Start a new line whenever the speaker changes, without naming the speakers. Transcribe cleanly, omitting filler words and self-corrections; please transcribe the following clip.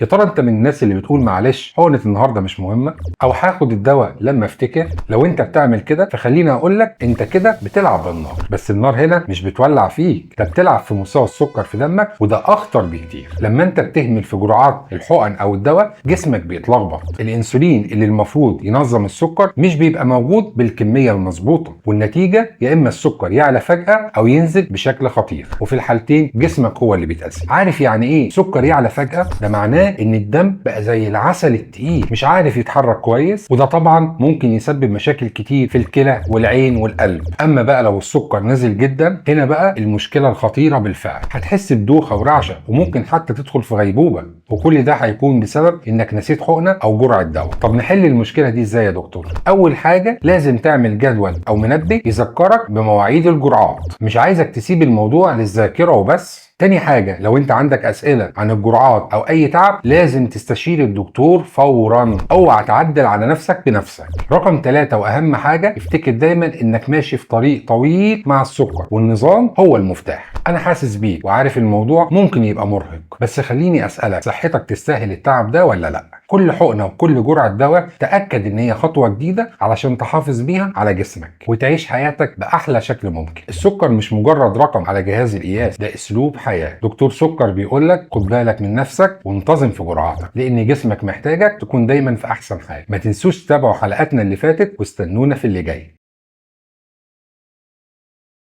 يا ترى انت من الناس اللي بتقول معلش حقنة النهارده مش مهمة، او هاخد الدواء لما افتكر؟ لو انت بتعمل كده فخليني اقول لك انت كده بتلعب بالنار، بس النار هنا مش بتولع فيك، انت بتلعب في مستوى السكر في دمك، وده اخطر بكتير. لما انت بتهمل في جرعات الحقن او الدواء جسمك بيتلخبط، الانسولين اللي المفروض ينظم السكر مش بيبقى موجود بالكمية المظبوطة، والنتيجة يا اما السكر يعلى فجأة او ينزل بشكل خطير، وفي الحالتين جسمك هو اللي بيتأذي. عارف يعني ايه سكر يعلى فجأة؟ ده معناه ان الدم بقى زي العسل التقيل مش عارف يتحرك كويس، وده طبعا ممكن يسبب مشاكل كتير في الكلى والعين والقلب. اما بقى لو السكر نزل جدا، هنا بقى المشكلة الخطيرة بالفعل، هتحس بدوخة ورعشة وممكن حتى تدخل في غيبوبة، وكل ده هيكون بسبب انك نسيت حقنة او جرعة دواء. طب نحل المشكلة دي ازاي يا دكتور؟ اول حاجة لازم تعمل جدول او منبه يذكرك بمواعيد الجرعات، مش عايزك تسيب الموضوع للذاكرة وبس. تاني حاجة، لو انت عندك اسئلة عن الجرعات او اي تعب لازم تستشير الدكتور فورا، اوعى تعدل على نفسك بنفسك. رقم 3 واهم حاجة، افتكر دايما انك ماشي في طريق طويل مع السكر، والنظام هو المفتاح. انا حاسس بيك وعارف الموضوع ممكن يبقى مرهق، بس خليني اسألك، صحتك تستاهل التعب ده ولا لا؟ كل حقنة وكل جرعة دواء تأكد ان هي خطوة جديدة علشان تحافظ بيها على جسمك وتعيش حياتك بأحلى شكل ممكن. السكر مش مجرد رقم على جهاز القياس، ده اسلوب حياة. دكتور سكر بيقولك خد بالك من نفسك وانتظم في جرعاتك، لان جسمك محتاجك تكون دايما في احسن حال. ما تنسوش تتابعوا حلقاتنا اللي فاتت واستنونا في اللي جاي.